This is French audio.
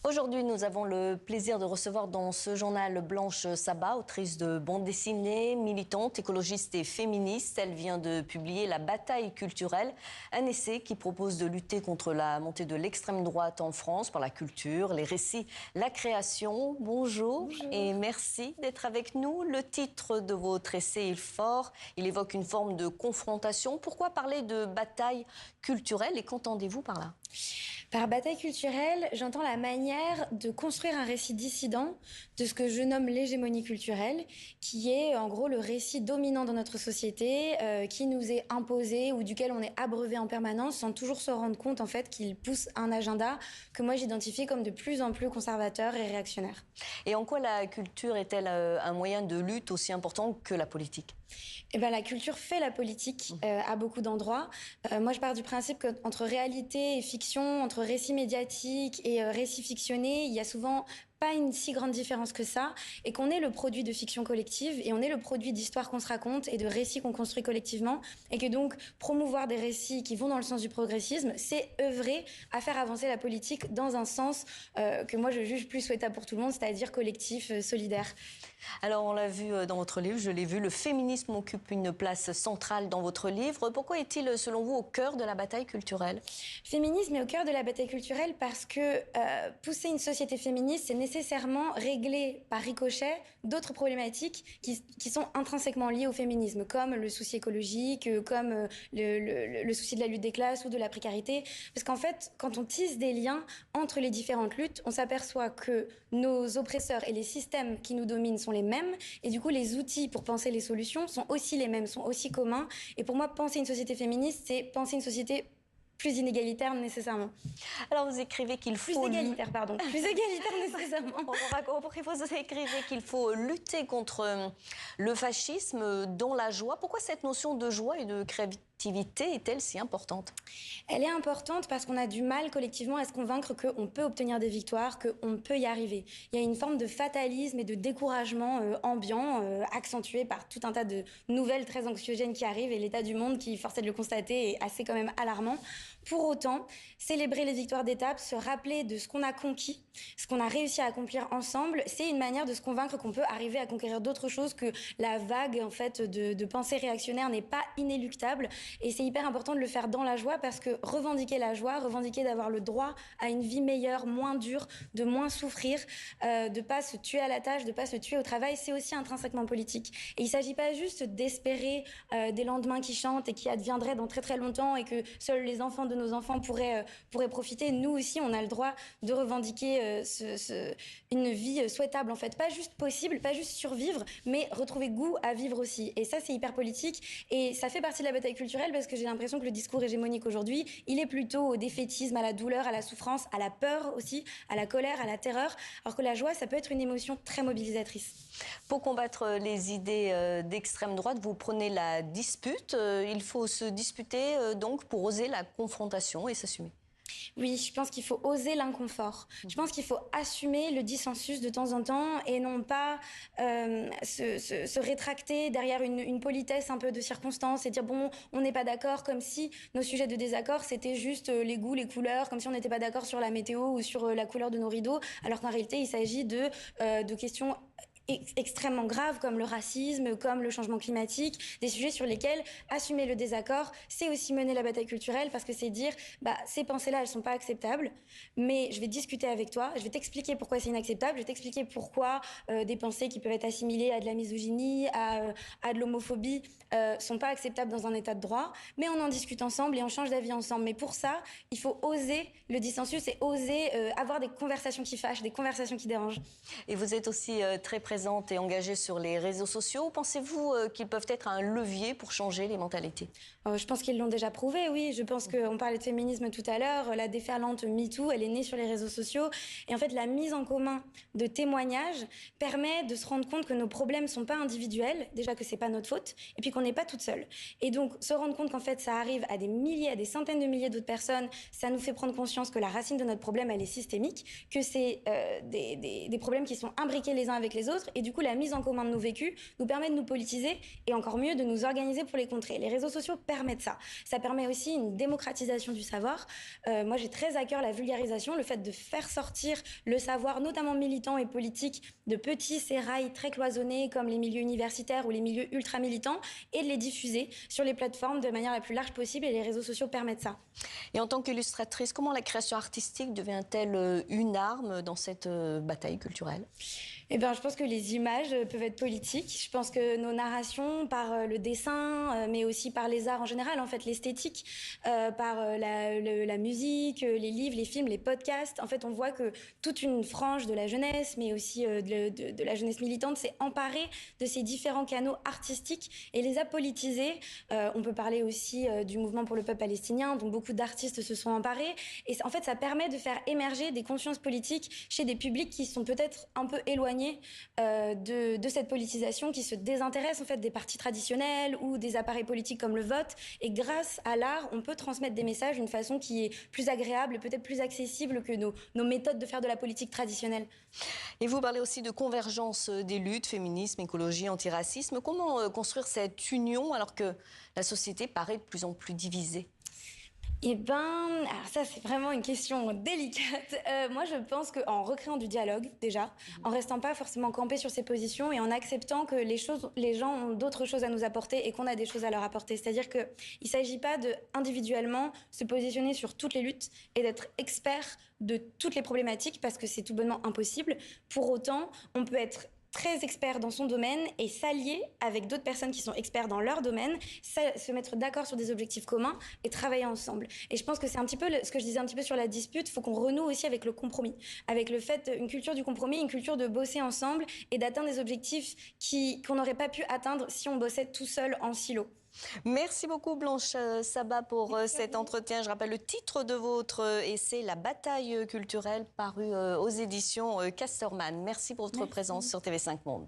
Aujourd'hui, nous avons le plaisir de recevoir dans ce journal Blanche Sabat, autrice de bande dessinée, militante, écologiste et féministe. Elle vient de publier La bataille culturelle, un essai qui propose de lutter contre la montée de l'extrême droite en France par la culture, les récits, la création. Bonjour. Et merci d'être avec nous. Le titre de votre essai est fort. Il évoque une forme de confrontation. Pourquoi parler de bataille culturelle et qu'entendez-vous par là ? Par bataille culturelle, j'entends la manière de construire un récit dissident de ce que je nomme l'hégémonie culturelle, qui est en gros le récit dominant dans notre société, qui nous est imposé ou duquel on est abreuvé en permanence sans toujours se rendre compte en fait qu'il pousse un agenda que moi j'identifie comme de plus en plus conservateur et réactionnaire. Et en quoi la culture est-elle un moyen de lutte aussi important que la politique ? Eh ben, la culture fait la politique à beaucoup d'endroits. Moi, je pars du principe qu'entre réalité et fiction, entre récit médiatique et récit fictionné, il y a souvent pas une si grande différence que ça, et qu'on est le produit de fiction collective, et on est le produit d'histoires qu'on se raconte et de récits qu'on construit collectivement, et que donc promouvoir des récits qui vont dans le sens du progressisme, c'est œuvrer à faire avancer la politique dans un sens que moi je juge plus souhaitable pour tout le monde, c'est-à-dire collectif, solidaire. Alors, on l'a vu dans votre livre, je l'ai vu, le féminisme occupe une place centrale dans votre livre. Pourquoi est-il, selon vous, au cœur de la bataille culturelle ? Féminisme est au cœur de la bataille culturelle parce que pousser une société féministe, c'est nécessairement régler par ricochet d'autres problématiques qui sont intrinsèquement liées au féminisme, comme le souci écologique, comme le souci de la lutte des classes ou de la précarité. Parce qu'en fait, quand on tisse des liens entre les différentes luttes, on s'aperçoit que nos oppresseurs et les systèmes qui nous dominent sont les mêmes, et du coup les outils pour penser les solutions sont aussi les mêmes, sont aussi communs. Et pour moi, penser une société féministe, c'est penser une société plus inégalitaire nécessairement. Alors vous écrivez qu'il faut... Plus égalitaire, pardon. Plus égalitaire nécessairement. Vous écrivez qu'il faut lutter contre le fascisme dans la joie. Pourquoi cette notion de joie et de créativité est-elle si importante ? Elle est importante parce qu'on a du mal collectivement à se convaincre qu'on peut obtenir des victoires, qu'on peut y arriver. Il y a une forme de fatalisme et de découragement ambiant, accentué par tout un tas de nouvelles très anxiogènes qui arrivent, et l'état du monde, qui, force est de le constater, est assez quand même alarmant. Pour autant, célébrer les victoires d'étape, se rappeler de ce qu'on a conquis, ce qu'on a réussi à accomplir ensemble, c'est une manière de se convaincre qu'on peut arriver à conquérir d'autres choses, que la vague en fait de pensée réactionnaire n'est pas inéluctable. Et c'est hyper important de le faire dans la joie, parce que revendiquer la joie, revendiquer d'avoir le droit à une vie meilleure, moins dure, de moins souffrir, de pas se tuer à la tâche, de pas se tuer au travail, c'est aussi intrinsèquement politique. Et il s'agit pas juste d'espérer des lendemains qui chantent et qui adviendraient dans très très longtemps, et que seuls les enfants de nos enfants pourraient profiter. Nous aussi, on a le droit de revendiquer une vie souhaitable, en fait. Pas juste possible, pas juste survivre, mais retrouver goût à vivre aussi. Et ça, c'est hyper politique. Et ça fait partie de la bataille culturelle, parce que j'ai l'impression que le discours hégémonique aujourd'hui, il est plutôt au défaitisme, à la douleur, à la souffrance, à la peur aussi, à la colère, à la terreur, alors que la joie, ça peut être une émotion très mobilisatrice. Pour combattre les idées d'extrême droite, vous prenez la dispute. Il faut se disputer donc pour oser la confrontation et s'assumer. Oui, je pense qu'il faut oser l'inconfort. Je pense qu'il faut assumer le dissensus de temps en temps, et non pas se rétracter derrière une politesse un peu de circonstance et dire bon, on n'est pas d'accord, comme si nos sujets de désaccord c'était juste les goûts, les couleurs, comme si on n'était pas d'accord sur la météo ou sur la couleur de nos rideaux, alors qu'en réalité il s'agit de questions extrêmement graves comme le racisme, comme le changement climatique, des sujets sur lesquels assumer le désaccord, c'est aussi mener la bataille culturelle, parce que c'est dire ces pensées-là, elles sont pas acceptables, mais je vais discuter avec toi, je vais t'expliquer pourquoi c'est inacceptable, je vais t'expliquer pourquoi des pensées qui peuvent être assimilées à de la misogynie, à de l'homophobie, sont pas acceptables dans un état de droit, mais on en discute ensemble et on change d'avis ensemble. Mais pour ça, il faut oser le dissensus et oser avoir des conversations qui fâchent, des conversations qui dérangent. Et vous êtes aussi très présente et engagée sur les réseaux sociaux. Pensez-vous qu'ils peuvent être un levier pour changer les mentalités ? Je pense qu'ils l'ont déjà prouvé, oui. Je pense qu'on parlait de féminisme tout à l'heure. La déferlante MeToo, elle est née sur les réseaux sociaux. Et en fait, la mise en commun de témoignages permet de se rendre compte que nos problèmes sont pas individuels, déjà que c'est pas notre faute, et puis qu'on n'est pas toute seule. Et donc, se rendre compte qu'en fait, ça arrive à des milliers, à des centaines de milliers d'autres personnes, ça nous fait prendre conscience que la racine de notre problème, elle est systémique, que c'est des problèmes qui sont imbriqués les uns avec les autres, autres. Et du coup, la mise en commun de nos vécus nous permet de nous politiser et encore mieux de nous organiser pour les contrer. Les réseaux sociaux permettent ça. Ça permet aussi une démocratisation du savoir. Moi, j'ai très à cœur la vulgarisation, le fait de faire sortir le savoir, notamment militant et politique, de petits sérails très cloisonnés comme les milieux universitaires ou les milieux ultra-militants et de les diffuser sur les plateformes de manière la plus large possible, et les réseaux sociaux permettent ça. Et en tant qu'illustratrice, comment la création artistique devient-elle une arme dans cette bataille culturelle? Eh bien, je pense que les images peuvent être politiques. Je pense que nos narrations, par le dessin, mais aussi par les arts en général, en fait, l'esthétique, par la musique, les livres, les films, les podcasts, en fait, on voit que toute une frange de la jeunesse, mais aussi de la jeunesse militante, s'est emparée de ces différents canaux artistiques et les a politisés. On peut parler aussi du mouvement pour le peuple palestinien, dont beaucoup d'artistes se sont emparés. Et en fait, ça permet de faire émerger des consciences politiques chez des publics qui sont peut-être un peu éloignés de cette politisation, qui se désintéressent en fait des partis traditionnels ou des appareils politiques comme le vote. Et grâce à l'art, on peut transmettre des messages d'une façon qui est plus agréable et peut-être plus accessible que nos méthodes de faire de la politique traditionnelle. Et vous parlez aussi de convergence des luttes, féminisme, écologie, antiracisme. Comment construire cette union alors que la société paraît de plus en plus divisée? Eh ben, alors ça c'est vraiment une question délicate. Moi je pense qu'en recréant du dialogue déjà, en restant pas forcément campé sur ses positions et en acceptant que les gens ont d'autres choses à nous apporter et qu'on a des choses à leur apporter. C'est-à-dire qu'il ne s'agit pas de individuellement se positionner sur toutes les luttes et d'être expert de toutes les problématiques, parce que c'est tout bonnement impossible. Pour autant, on peut être très expert dans son domaine et s'allier avec d'autres personnes qui sont experts dans leur domaine, se mettre d'accord sur des objectifs communs et travailler ensemble. Et je pense que c'est un petit peu ce que je disais un petit peu sur la dispute. Il faut qu'on renoue aussi avec le compromis, avec le fait, une culture du compromis, une culture de bosser ensemble et d'atteindre des objectifs qu'on n'aurait pas pu atteindre si on bossait tout seul en silo. Merci beaucoup Blanche Sabat pour cet entretien. Je rappelle le titre de votre essai, La bataille culturelle, paru aux éditions Casterman. Merci pour votre présence sur TV5 Monde.